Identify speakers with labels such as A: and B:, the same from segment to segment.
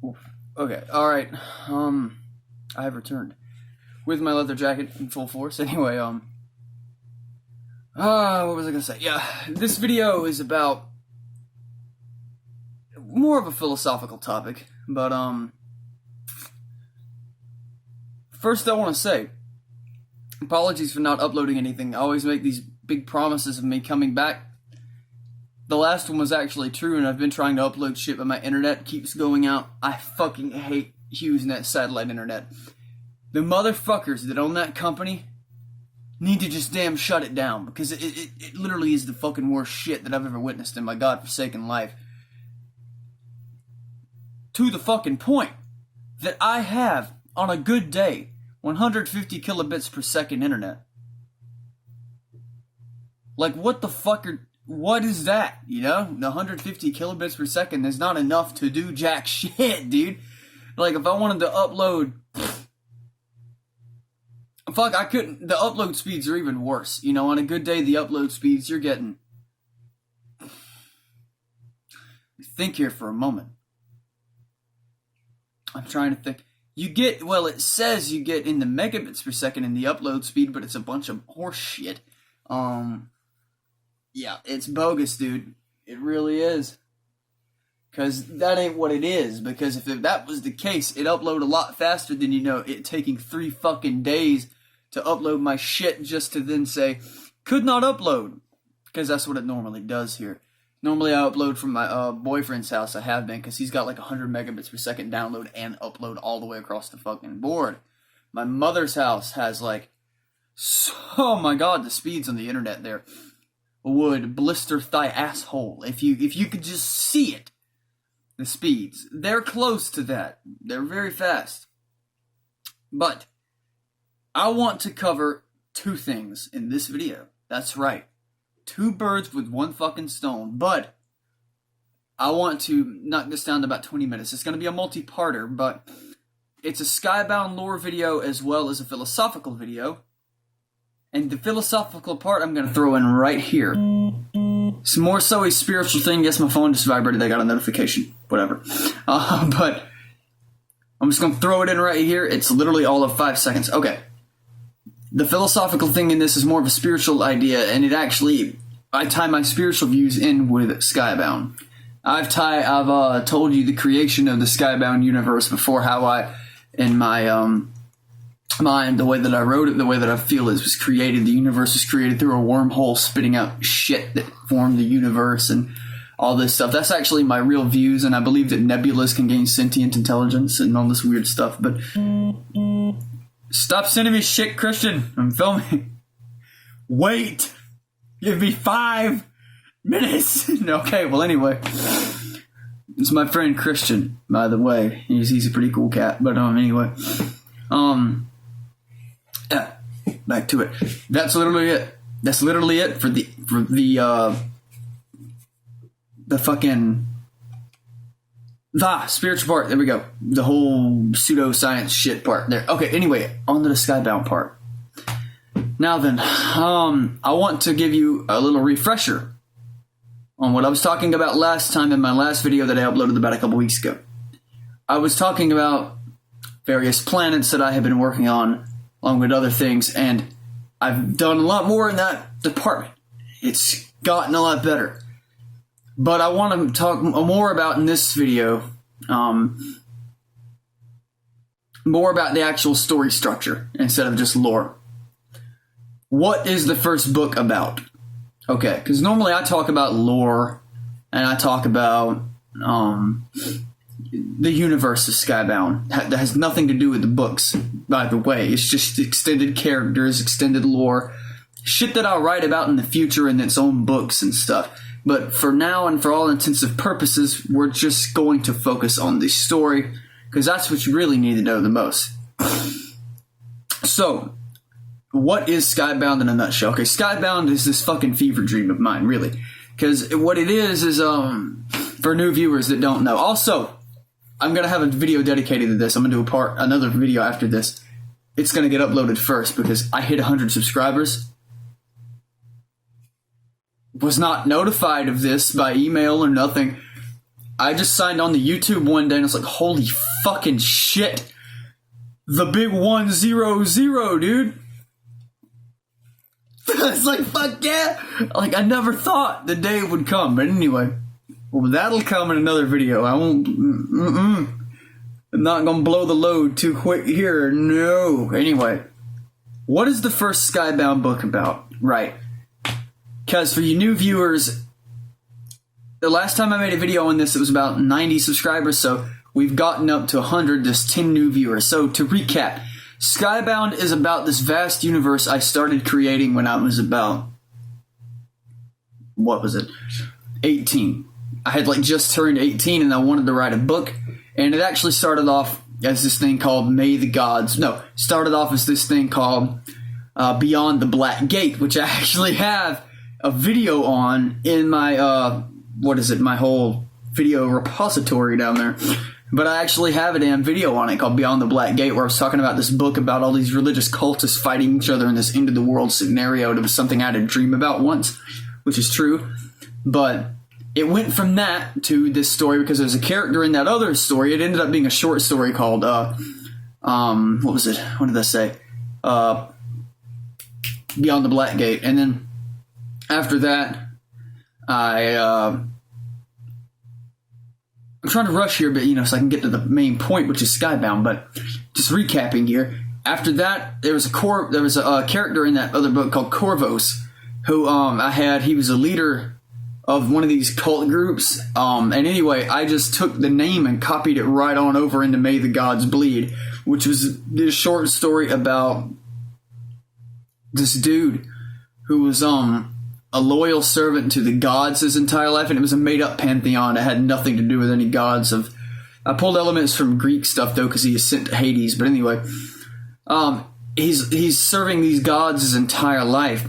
A: Oof. Okay, alright. I have returned. With my leather jacket in full force. Anyway, what was I gonna say? Yeah, this video is about more of a philosophical topic, but, first I want to say, apologies for not uploading anything. I always make these big promises of me coming back. The last one was actually true, and I've been trying to upload shit, but my internet keeps going out. I fucking hate HughesNet satellite internet. The motherfuckers that own that company need to just damn shut it down, because it literally is the fucking worst shit that I've ever witnessed in my godforsaken life. To the fucking point that I have, on a good day, 150 kilobits per second internet. Like, what the fuck what is that, you know? The 150 kilobits per second is not enough to do jack shit, dude. Like, if I wanted to upload... Fuck, I couldn't... The upload speeds are even worse. You know, on a good day, the upload speeds, you're getting... Think here for a moment. I'm trying to think. You get... Well, it says you get in the megabits per second in the upload speed, but it's a bunch of horse shit. Yeah, it's bogus, dude. It really is. Because that ain't what it is. Because if that was the case, it'd upload a lot faster than, you know, it taking 3 fucking days to upload my shit just to then say, could not upload. Because that's what it normally does here. Normally I upload from my boyfriend's house. I have been, because he's got like 100 megabits per second download and upload all the way across the fucking board. My mother's house has like, oh my god, the speeds on the internet there would blister thy asshole if you could just see it. The speeds, they're close to that. They're very fast. But I want to cover 2 things in this video. That's right. 2 birds with 1 fucking stone. But I want to knock this down to about 20 minutes. It's going to be a multi-parter, but it's a Skybound lore video as well as a philosophical video. And the philosophical part I'm going to throw in right here. It's more so a spiritual thing. Yes, my phone just vibrated. I got a notification. Whatever. But I'm just going to throw it in right here. It's literally all of 5 seconds. Okay. The philosophical thing in this is more of a spiritual idea, and it actually... I tie my spiritual views in with Skybound. I've told you the creation of the Skybound universe before, how I, in my... mind, the way that I wrote it, the way that I feel it was created. The universe was created through a wormhole spitting out shit that formed the universe and all this stuff. That's actually my real views, and I believe that nebulas can gain sentient intelligence and all this weird stuff, but... Stop sending me shit, Christian. I'm filming. Wait! Give me 5 minutes! Okay, well anyway. It's my friend Christian, by the way. He's a pretty cool cat, but anyway. Yeah, back to it. That's literally it. That's literally it for the fucking spiritual part. There we go. The whole pseudoscience shit part there. Okay, anyway, on to the Skybound part. Now then, I want to give you a little refresher on what I was talking about last time in my last video that I uploaded about a couple weeks ago. I was talking about various planets that I have been working on, along with other things, and I've done a lot more in that department. It's gotten a lot better. But I want to talk more about in this video, more about the actual story structure instead of just lore. What is the first book about? Okay, because normally I talk about lore, and I talk about the universe of Skybound. That has nothing to do with the books, by the way. It's just extended characters, extended lore, shit that I'll write about in the future in its own books and stuff. But for now and for all intensive purposes, we're just going to focus on the story, because that's what you really need to know the most. So, what is Skybound in a nutshell? Okay, Skybound is this fucking fever dream of mine, really. Because what it is for new viewers that don't know. Also, I'm going to have a video dedicated to this. I'm going to do another video after this. It's going to get uploaded first because I hit 100 subscribers. Was not notified of this by email or nothing. I just signed on the YouTube one day and it's like, holy fucking shit. The big 100, dude. It's like, fuck yeah. Like, I never thought the day would come. But anyway, well, that'll come in another video. I won't, I'm not gonna blow the load too quick here. No. Anyway, what is the first Skybound book about? Right. Because for you new viewers, the last time I made a video on this, it was about 90 subscribers, so we've gotten up to 100, just 10 new viewers. So to recap, Skybound is about this vast universe I started creating when I was about, 18. I had like just turned 18 and I wanted to write a book, and it actually started off as this thing called started off as this thing called Beyond the Black Gate, which I actually have a video on in my, my whole video repository down there. But I actually have a damn video on it called Beyond the Black Gate, where I was talking about this book about all these religious cultists fighting each other in this end of the world scenario. It was something I had a dream about once, which is true. But it went from that to this story because there's a character in that other story. It ended up being a short story called, what was it? What did I say? Beyond the Black Gate. And then after that, I'm trying to rush here, but so I can get to the main point, which is Skybound. But just recapping here, after that, there was a character in that other book called Corvos, who he was a leader of one of these cult groups. And anyway, I just took the name and copied it right on over into May the Gods Bleed, which was this short story about this dude who was a loyal servant to the gods his entire life, and it was a made-up pantheon. It had nothing to do with any gods. I pulled elements from Greek stuff, though, because he is sent to Hades. But anyway, he's serving these gods his entire life.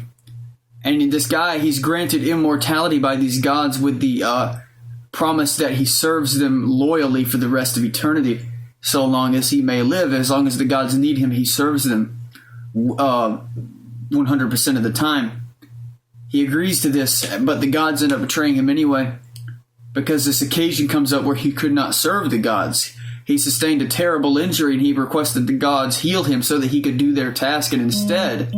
A: And this guy, he's granted immortality by these gods with the promise that he serves them loyally for the rest of eternity, so long as he may live. As long as the gods need him, he serves them 100% of the time. He agrees to this, but the gods end up betraying him anyway, because this occasion comes up where he could not serve the gods. He sustained a terrible injury, and he requested the gods heal him so that he could do their task, and instead,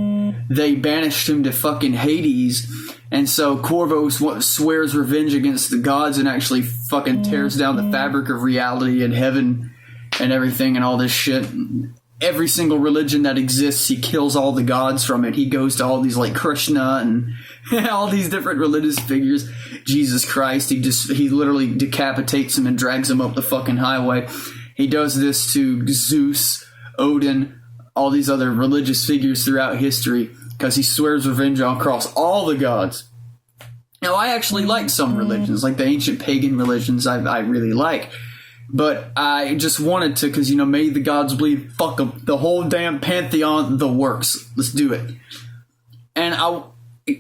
A: they banished him to fucking Hades. And so Corvos swears revenge against the gods and actually fucking tears down the fabric of reality and heaven and everything and all this shit. Every single religion that exists, he kills all the gods from it. He goes to all these like Krishna and all these different religious figures. Jesus Christ, he literally decapitates him and drags him up the fucking highway. He does this to Zeus, Odin, all these other religious figures throughout history because he swears revenge across all the gods. Now, I actually like some religions, like the ancient pagan religions I really like. But I just wanted to, because, May the Gods Bleed, fuck them. The whole damn pantheon, the works. Let's do it. And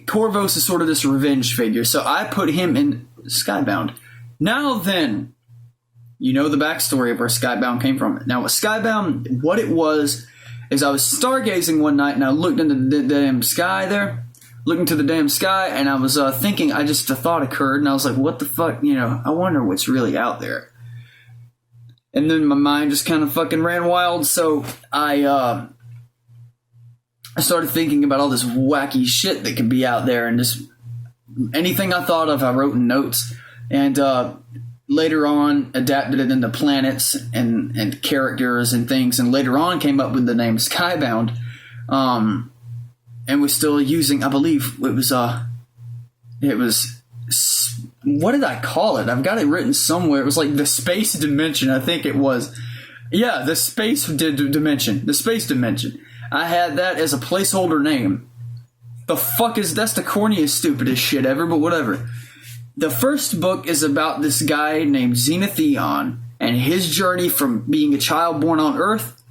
A: Corvos is sort of this revenge figure, so I put him in Skybound. Now then, the backstory of where Skybound came from. Now, with Skybound, what it was is I was stargazing one night, and I looked into the damn sky there, looking to the damn sky, and I was thinking, a thought occurred, and I was like, what the fuck, I wonder what's really out there. And then my mind just kind of fucking ran wild, so I started thinking about all this wacky shit that could be out there, and just anything I thought of, I wrote in notes, and later on adapted it into planets and characters and things, and later on came up with the name Skybound, and we're still using, I believe, it was what did I call it? I've got it written somewhere. It was like the space dimension, I think it was. Yeah, the space dimension. The space dimension. I had that as a placeholder name. That's the corniest, stupidest shit ever, but whatever. The first book is about this guy named Xenotheon and his journey from being a child born on Earth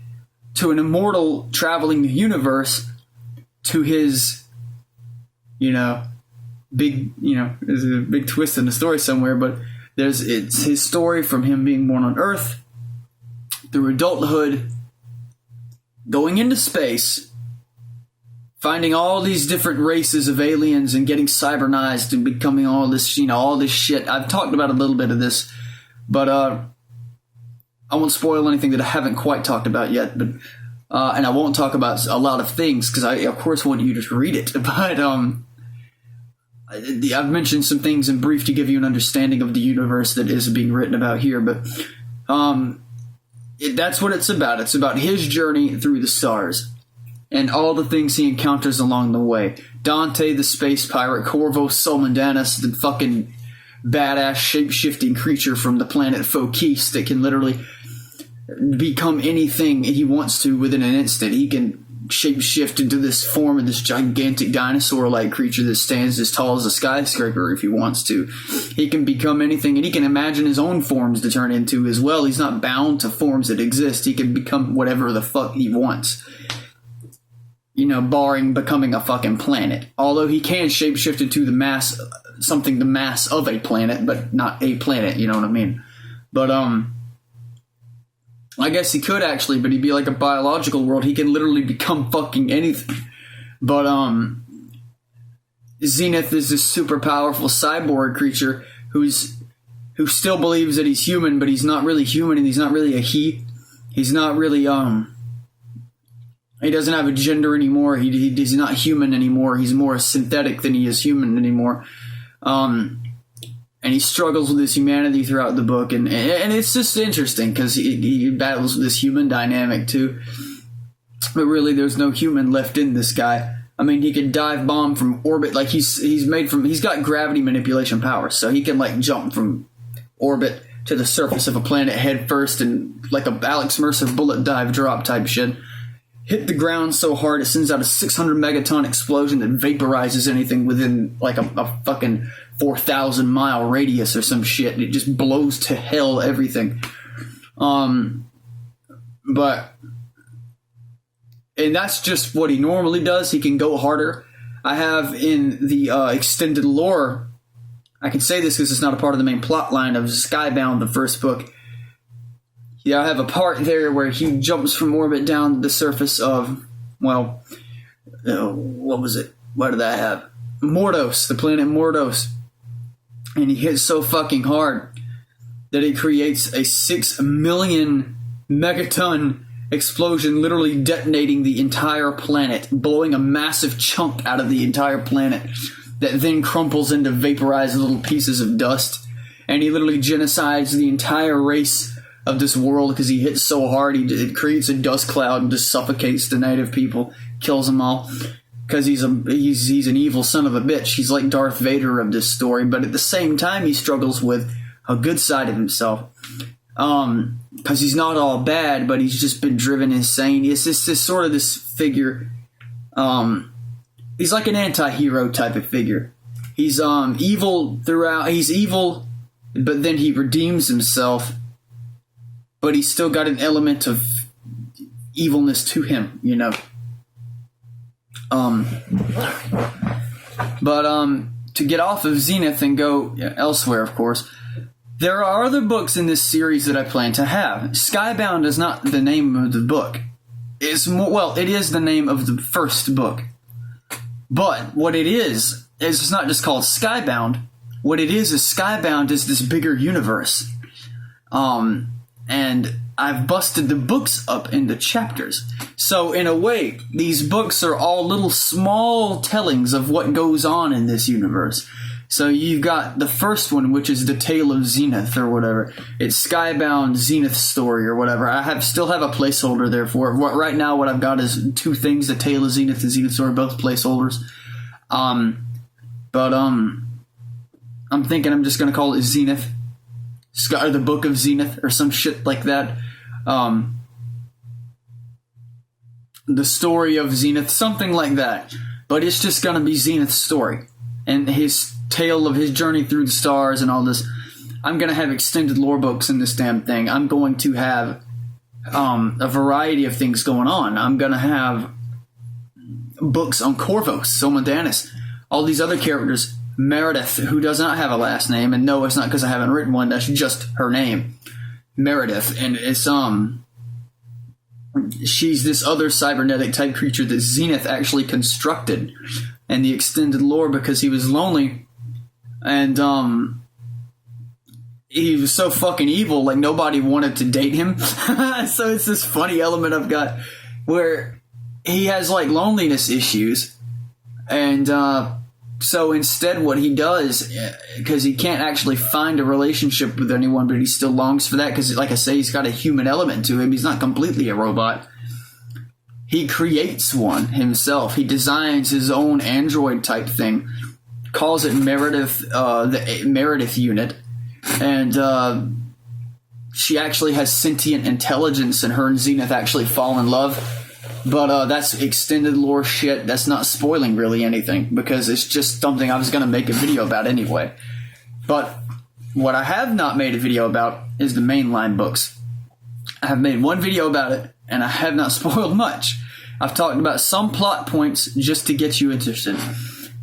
A: to an immortal traveling the universe to his, there's a big twist in the story somewhere, but it's his story from him being born on Earth through adulthood, going into space, finding all these different races of aliens and getting cybernized and becoming all this, all this shit. I've talked about a little bit of this But I won't spoil anything that I haven't quite talked about yet. But and I won't talk about a lot of things because I, of course, want you to read it. But I've mentioned some things in brief to give you an understanding of the universe that is being written about here. But that's what it's about. It's about his journey through the stars and all the things he encounters along the way. Dante, the space pirate, Corvo Solmandanus, the fucking badass shape-shifting creature from the planet Phokis that can literally become anything he wants to within an instant. He can shape-shift into this form of this gigantic dinosaur-like creature that stands as tall as a skyscraper if he wants to. He can become anything, and he can imagine his own forms to turn into as well. He's not bound to forms that exist. He can become whatever the fuck he wants. You know, barring becoming a fucking planet. Although he can shapeshift into the mass of a planet, but not a planet, you know what I mean? But, I guess he could actually, but he'd be like a biological world. He can literally become fucking anything. But, Zenith is this super powerful cyborg creature who still believes that he's human, but he's not really human, and he's not really a he. He's not really, he doesn't have a gender anymore. He's not human anymore. He's more synthetic than he is human anymore. And he struggles with his humanity throughout the book. And it's just interesting because he battles with this human dynamic too. But really, there's no human left in this guy. I mean, he can dive bomb from orbit. Like, he's got gravity manipulation powers. So he can, like, jump from orbit to the surface of a planet head first and like a Alex Mercer bullet dive drop type shit. Hit the ground so hard it sends out a 600 megaton explosion that vaporizes anything within like a fucking 4,000 mile radius or some shit. It just blows to hell everything. But and that's just what he normally does. He can go harder. I have in the extended lore, I can say this because it's not a part of the main plot line of Skybound, the first book. Yeah, I have a part there where he jumps from orbit down to the surface of, well, what was it? What did I have? Mordos, the planet Mordos. And he hits so fucking hard that it creates a 6 million megaton explosion, literally detonating the entire planet, blowing a massive chunk out of the entire planet that then crumples into vaporized little pieces of dust. And he literally genocides the entire race of this world because he hits so hard it creates a dust cloud and just suffocates the native people, kills them all because he's an evil son of a bitch. He's like Darth Vader of this story, but at the same time he struggles with a good side of himself because he's not all bad, but he's just been driven insane. It's just this sort of this figure. He's like an anti-hero type of figure. He's evil throughout. He's evil, but then he redeems himself. But he's still got an element of evilness to him, you know. To get off of Zenith and go elsewhere, of course, there are other books in this series that I plan to have. Skybound is not the name of the book. It is the name of the first book. But what it is it's not just called Skybound. What it is Skybound is this bigger universe. And I've busted the books up into chapters. So in a way, these books are all little small tellings of what goes on in this universe. So you've got the first one, which is the Tale of Zenith or whatever. It's Skybound Zenith Story or whatever. I still have a placeholder there for it. Right now what I've got is two things, the Tale of Zenith and Zenith Story, both placeholders. I'm thinking I'm just going to call it Zenith. Or the Book of Zenith or some shit like that. The Story of Zenith, something like that. But it's just going to be Zenith's story. And his tale of his journey through the stars and all this. I'm going to have extended lore books in this damn thing. I'm going to have a variety of things going on. I'm going to have books on Corvos, Somandanis, all these other characters. Meredith, who does not have a last name, and no, it's not because I haven't written one, that's just her name. Meredith, and it's, she's this other cybernetic type creature that Zenith actually constructed in the extended lore because he was lonely, and, he was so fucking evil, like nobody wanted to date him. So it's this funny element I've got where he has like loneliness issues, and so instead what he does, because he can't actually find a relationship with anyone, but he still longs for that because, like I say, he's got a human element to him. He's not completely a robot. He creates one himself. He designs his own android type thing, calls it Meredith, the Meredith unit, and she actually has sentient intelligence, and her and Zenith actually fall in love. But that's extended lore shit. That's not spoiling really anything, because it's just something I was going to make a video about anyway. But what I have not made a video about is the mainline books. I have made one video about it, and I have not spoiled much. I've talked about some plot points just to get you interested.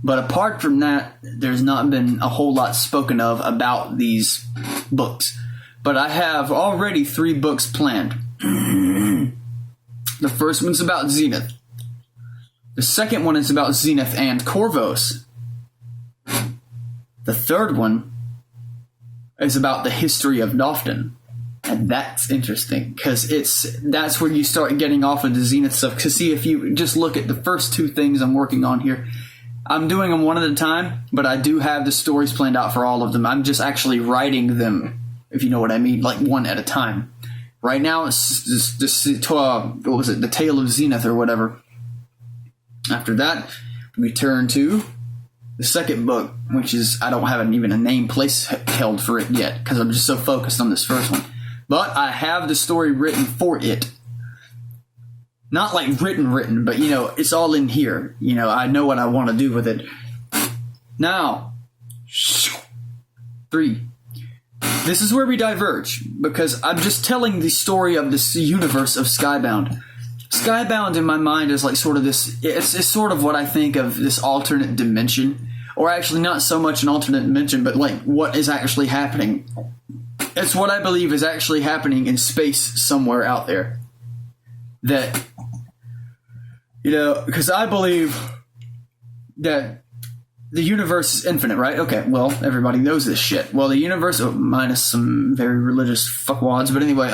A: But apart from that, there's not been a whole lot spoken of about these books. But I have already 3 books planned. The first one's about Zenith. The second one is about Zenith and Corvos. The third one is about the history of Nofton. And that's interesting, because that's where you start getting off into Zenith stuff. Because see, if you just look at the first 2 things I'm working on here, I'm doing them one at a time, but I do have the stories planned out for all of them. I'm just actually writing them, if you know what I mean, like one at a time. Right now, it's what was it, The Tale of Zenith or whatever. After that, we turn to the second book, which is, I don't have even a name place held for it yet, because I'm just so focused on this first one. But I have the story written for it. Not like written, but, you know, it's all in here. You know, I know what I want to do with it. Now, 3. This is where we diverge, because I'm just telling the story of this universe of Skybound. Skybound in my mind is like sort of this, it's sort of what I think of this alternate dimension, or actually not so much an alternate dimension, but like what is actually happening. It's what I believe is actually happening in space somewhere out there. That, you know, because I believe that the universe is infinite, right? Okay, well, everybody knows this shit. Well, the universe, minus some very religious fuckwads, but anyway,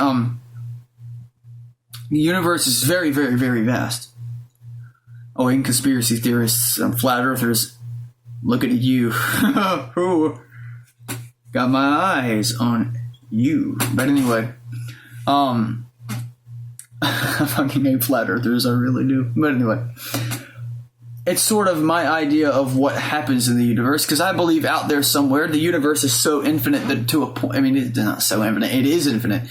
A: the universe is very, very, very vast. Oh, and conspiracy theorists, flat earthers, looking at you. Who got my eyes on you? But anyway, I fucking hate flat earthers, I really do. But anyway, it's sort of my idea of what happens in the universe, because I believe out there somewhere the universe is so infinite that to a point, I mean, it's not so infinite, it is infinite.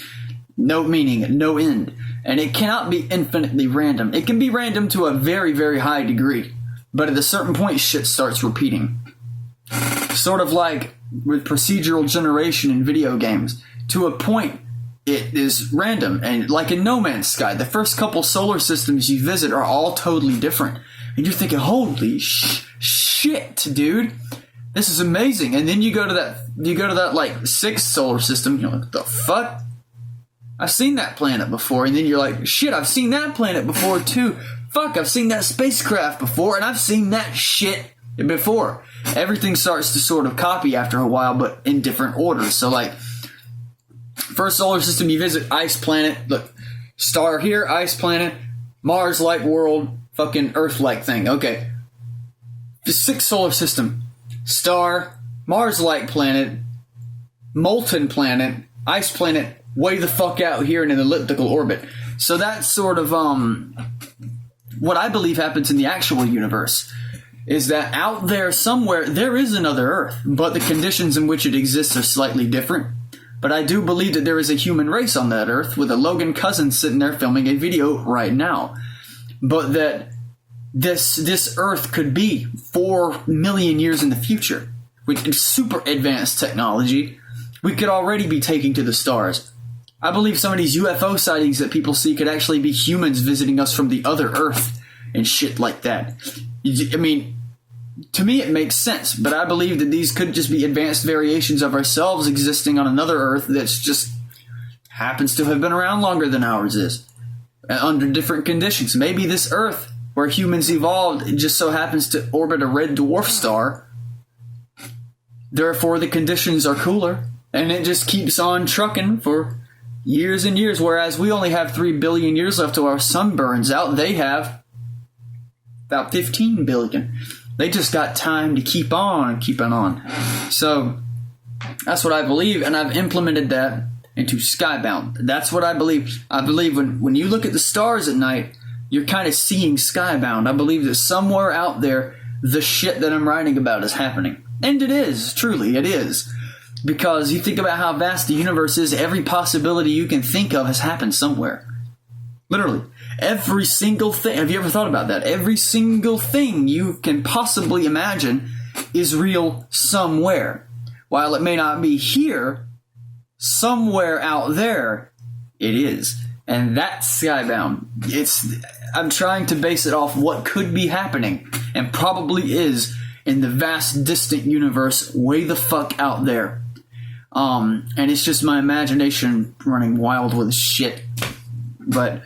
A: No meaning, no end. And it cannot be infinitely random. It can be random to a very, very high degree, but at a certain point shit starts repeating. Sort of like with procedural generation in video games. To a point, it is random. And like in No Man's Sky, the first couple solar systems you visit are all totally different. And you're thinking, holy shit, dude, this is amazing. And then you go to that like 6th solar system. You're like, what the fuck? I've seen that planet before. And then you're like, shit, I've seen that planet before too. Fuck, I've seen that spacecraft before, and I've seen that shit before. Everything starts to sort of copy after a while, but in different orders. So like, first solar system you visit, ice planet. Look, star here, ice planet, Mars-like world. Fucking Earth-like thing. Okay. The 6th solar system. Star, Mars-like planet, molten planet, ice planet, way the fuck out here in an elliptical orbit. So that's sort of what I believe happens in the actual universe. Is that out there somewhere, there is another Earth, but the conditions in which it exists are slightly different. But I do believe that there is a human race on that Earth, with a Logan cousin sitting there filming a video right now. But that this Earth could be 4 million years in the future. With super advanced technology, we could already be taking to the stars. I believe some of these UFO sightings that people see could actually be humans visiting us from the other Earth and shit like that. I mean, to me it makes sense, but I believe that these could just be advanced variations of ourselves existing on another Earth that's just happens to have been around longer than ours is. Under different conditions. Maybe this Earth, where humans evolved, it just so happens to orbit a red dwarf star. Therefore, the conditions are cooler. And it just keeps on trucking for years and years, whereas we only have 3 billion years left till our sun burns out. They have about 15 billion. They just got time to keep on keeping on. So that's what I believe, and I've implemented that into Skybound. That's what I believe. I believe when you look at the stars at night, you're kind of seeing Skybound. I believe that somewhere out there, the shit that I'm writing about is happening. And it is, truly, it is. Because you think about how vast the universe is, every possibility you can think of has happened somewhere. Literally. Every single thing. Have you ever thought about that? Every single thing you can possibly imagine is real somewhere. While it may not be here, somewhere out there, it is. And that's Skybound. I'm trying to base it off what could be happening, and probably is, in the vast, distant universe way the fuck out there. And it's just my imagination running wild with shit. But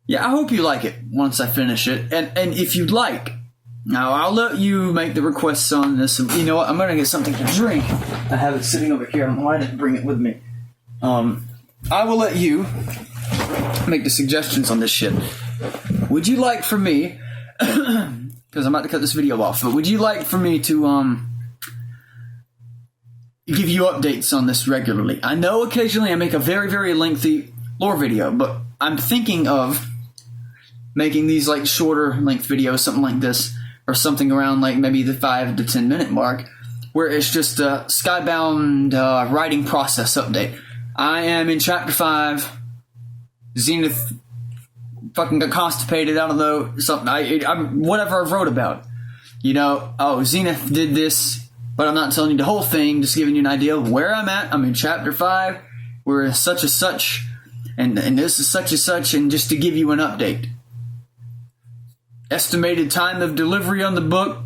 A: yeah, I hope you like it once I finish it. And if you'd like, now I'll let you make the requests on this. You know what? I'm gonna get something to drink. I have it sitting over here. I don't know why I didn't bring it with me. I will let you make the suggestions on this shit. Would you like for me, because I'm about to cut this video off, but would you like for me to give you updates on this regularly? I know occasionally I make a very, very lengthy lore video, but I'm thinking of making these like shorter length videos, something like this, or something around like maybe the 5 to 10 minute mark, where it's just a Skybound writing process update. I am in chapter 5. Zenith fucking got constipated. I don't know, something. I'm whatever I wrote about. You know, oh, Zenith did this, but I'm not telling you the whole thing. Just giving you an idea of where I'm at. I'm in chapter 5. We're such and such, and this is such and such, and just to give you an update. Estimated time of delivery on the book?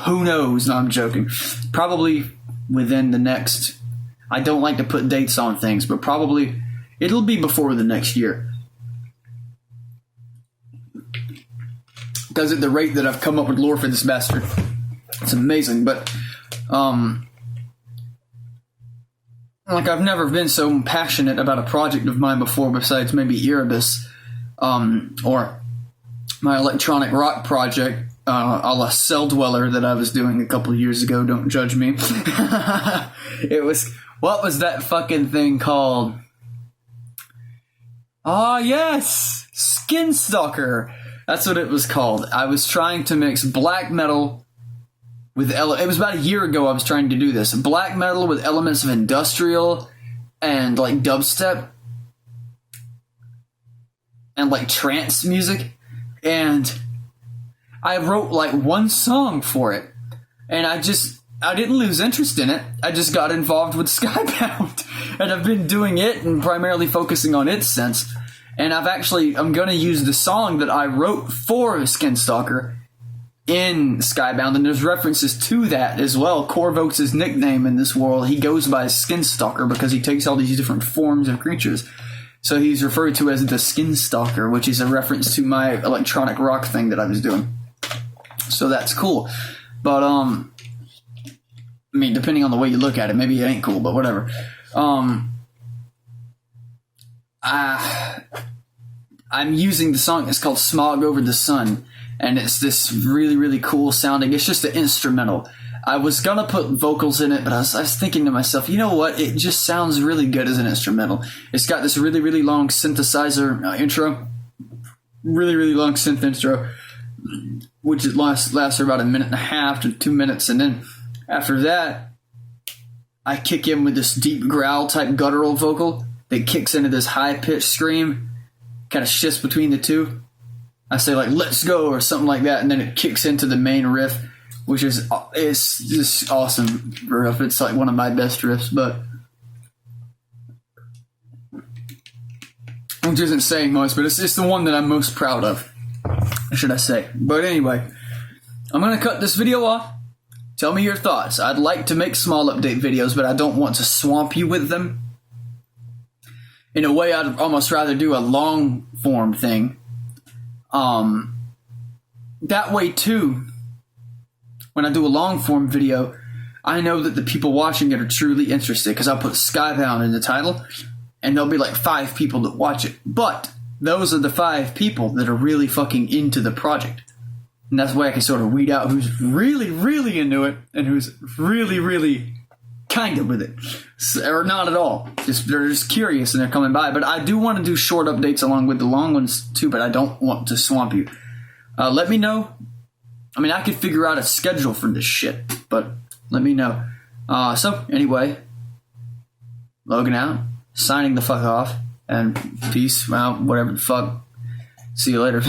A: Who knows? No, I'm joking. Probably within the next. I don't like to put dates on things, but probably it'll be before the next year. Because at the rate that I've come up with lore for this bastard, it's amazing. But like I've never been so passionate about a project of mine before, besides maybe Erebus, or my electronic rock project, a la Cell Dweller that I was doing a couple of years ago. Don't judge me. It was, what was that fucking thing called? Ah, yes! Skinstalker! That's what it was called. I was trying to mix black metal with it was about a year ago I was trying to do this. Black metal with elements of industrial and like dubstep and like trance music. And I wrote like one song for it. And I didn't lose interest in it. I just got involved with Skybound. And I've been doing it and primarily focusing on its sense. And I'm going to use the song that I wrote for Skinstalker in Skybound. And there's references to that as well. Corvox' nickname in this world, he goes by Skinstalker because he takes all these different forms of creatures. So he's referred to as the Skinstalker, which is a reference to my electronic rock thing that I was doing. So that's cool. But, I mean, depending on the way you look at it, maybe it ain't cool, but whatever. I'm using the song, it's called Smog Over the Sun, and it's this really, really cool sounding, it's just an instrumental. I was gonna put vocals in it, but I was thinking to myself, you know what, it just sounds really good as an instrumental. It's got this really, really long synthesizer intro, really, really long synth intro, which lasts for about a minute and a half to 2 minutes, and then after that, I kick in with this deep growl type guttural vocal that kicks into this high-pitched scream, kind of shifts between the two. I say like, let's go, or something like that, and then it kicks into the main riff, which is, it's just awesome riff. It's like one of my best riffs, but which isn't saying much, but it's the one that I'm most proud of, should I say. But anyway, I'm going to cut this video off. Tell me your thoughts. I'd like to make small update videos, but I don't want to swamp you with them. In a way, I'd almost rather do a long form thing. That way too, when I do a long form video, I know that the people watching it are truly interested because I'll put Skybound in the title and there'll be like 5 people that watch it. But those are the 5 people that are really fucking into the project. And that's why I can sort of weed out who's really, really into it and who's really, really kind of with it. Or not at all. They're just curious and they're coming by. But I do want to do short updates along with the long ones too, but I don't want to swamp you. Let me know. I mean, I could figure out a schedule for this shit, but let me know. So, anyway, logging out, signing the fuck off, and peace out, whatever the fuck. See you later.